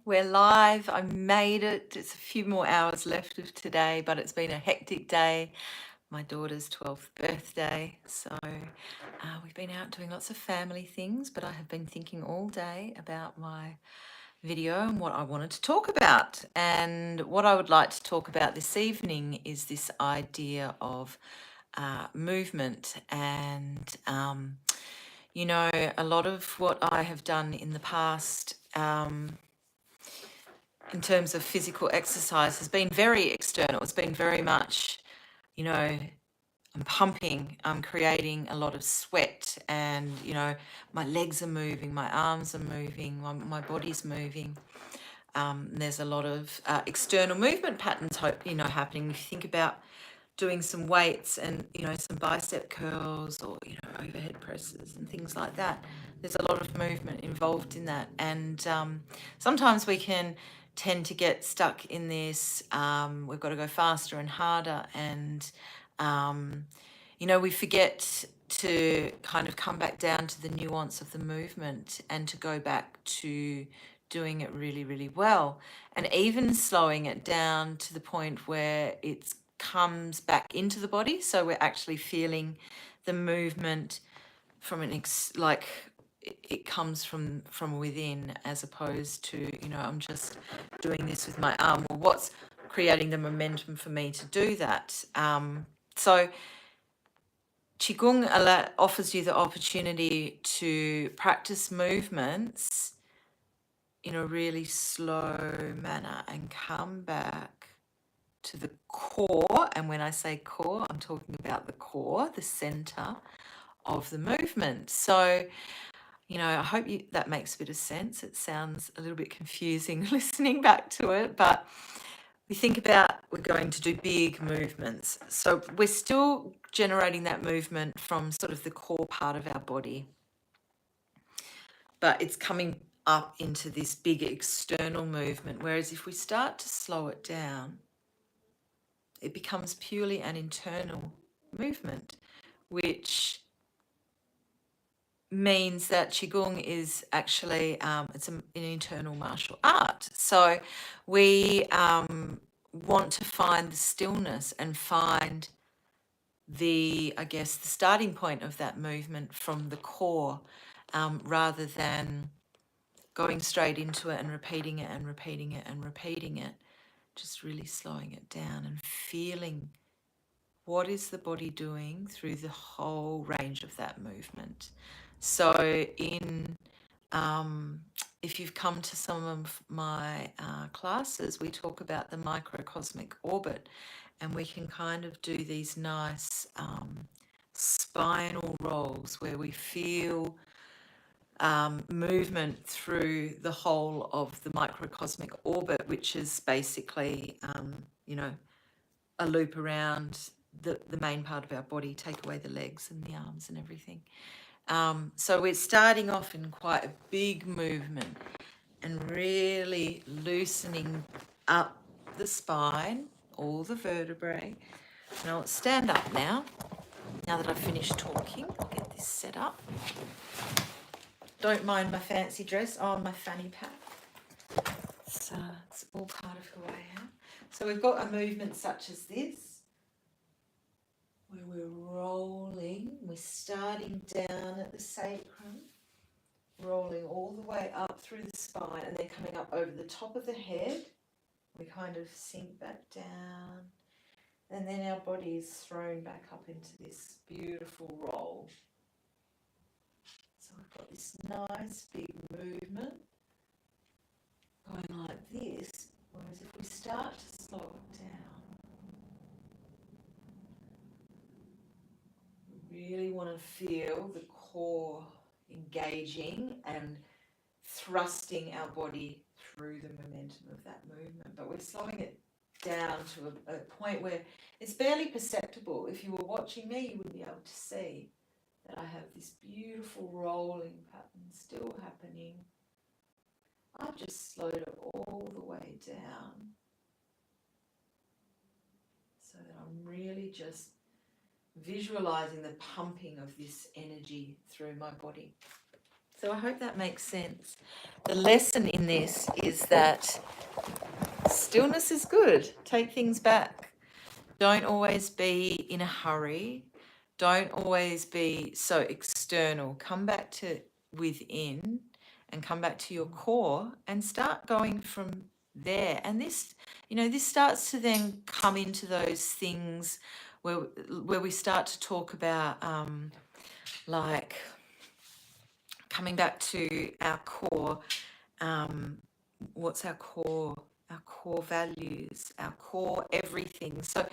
We're live. I made it. It's a few more hours left of today, but it's been a hectic day. My daughter's 12th birthday. So we've been out doing lots of family things, but I have been thinking all day about my video and what I wanted to talk about. And what I would like to talk about this evening is this idea of movement and a lot of what I have done in the past in terms of physical exercise has been very external. It's been very much, I'm pumping, I'm creating a lot of sweat, and, my legs are moving, my arms are moving, my body's moving. There's a lot of external movement patterns, happening. If you think about doing some weights and, some bicep curls or, overhead presses and things like that, there's a lot of movement involved in that. And sometimes we can tend to get stuck in this, we've got to go faster and harder. And, we forget to kind of come back down to the nuance of the movement and to go back to doing it really, really well. And even slowing it down to the point where it comes back into the body. So we're actually feeling the movement from it comes from within, as opposed to, I'm just doing this with my arm. Well, what's creating the momentum for me to do that? So Qigong offers you the opportunity to practice movements in a really slow manner and come back to the core. And when I say core, I'm talking about the core, the center of the movement. So, I hope that makes a bit of sense. It sounds a little bit confusing listening back to it, but we think about we're going to do big movements. So we're still generating that movement from sort of the core part of our body, but it's coming up into this big external movement. Whereas if we start to slow it down, it becomes purely an internal movement, which means that Qigong is actually it's an internal martial art. So we want to find the stillness and find the starting point of that movement from the core, rather than going straight into it and repeating it and repeating it and repeating it. Just really slowing it down and feeling what is the body doing through the whole range of that movement. So if you've come to some of my classes, we talk about the microcosmic orbit, and we can kind of do these nice spinal rolls where we feel movement through the whole of the microcosmic orbit, which is basically, a loop around the main part of our body, take away the legs and the arms and everything. So we're starting off in quite a big movement and really loosening up the spine, all the vertebrae. Now let's stand up now. Now that I've finished talking, I'll get this set up. Don't mind my fancy dress. Oh, my fanny pack. So it's all part of who I am. So we've got a movement such as this, where we're rolling, we're starting down at the sacrum, rolling all the way up through the spine, and then coming up over the top of the head. We kind of sink back down, and then our body is thrown back up into this beautiful roll. So we've got this nice big movement going like this, whereas if we start to slow it down, we really want to feel the core engaging and thrusting our body through the momentum of that movement. But we're slowing it down to a point where it's barely perceptible. If you were watching me, you would be able to see that I have this beautiful rolling pattern still happening. I've just slowed it all the way down so that I'm really just visualizing the pumping of this energy through my body. So I hope that makes sense. The lesson in this is that stillness is good. Take things back. Don't always be in a hurry. Don't always be so external. Come back to within and come back to your core and start going from there. And this, this starts to then come into those things where we start to talk about like coming back to our core. What's our core? Our core values, our core everything. So,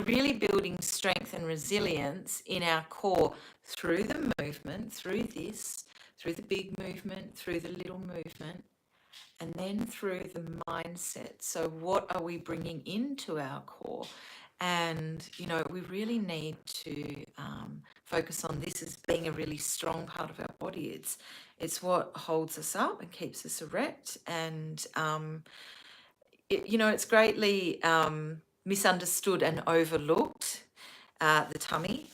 really building strength and resilience in our core through the movement, through this, through the big movement, through the little movement, and then through the mindset. So, what are we bringing into our core? And, we really need to focus on this as being a really strong part of our body. It's what holds us up and keeps us erect. And, it's greatly misunderstood and overlooked, the tummy,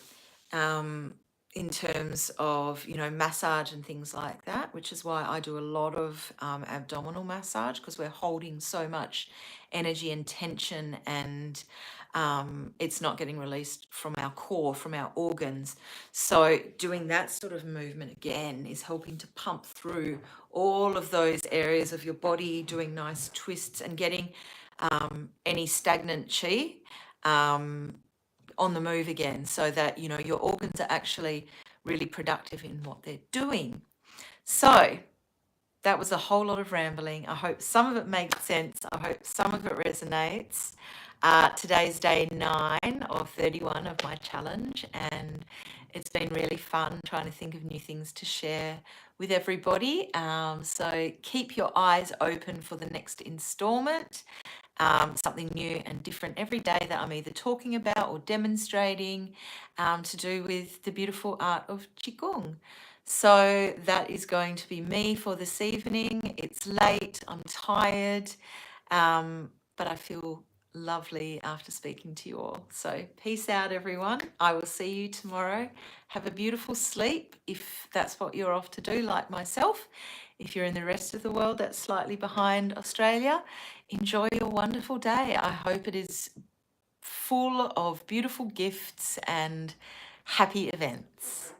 in terms of, massage and things like that, which is why I do a lot of abdominal massage, because we're holding so much energy and tension, and it's not getting released from our core, from our organs. So doing that sort of movement again is helping to pump through all of those areas of your body, doing nice twists and getting any stagnant chi on the move again, so that your organs are actually really productive in what they're doing. So that was a whole lot of rambling. I hope some of it makes sense. I hope some of it resonates. Today's day 9 of 31 of my challenge, and it's been really fun trying to think of new things to share with everybody. So keep your eyes open for the next installment. Something new and different every day that I'm either talking about or demonstrating, to do with the beautiful art of Qigong. So that is going to be me for this evening. It's late, I'm tired, but I feel lovely after speaking to you all. So peace out, everyone. I will see you tomorrow. Have a beautiful sleep if that's what you're off to do, like myself. If you're in the rest of the world that's slightly behind Australia, enjoy your wonderful day. I hope it is full of beautiful gifts and happy events.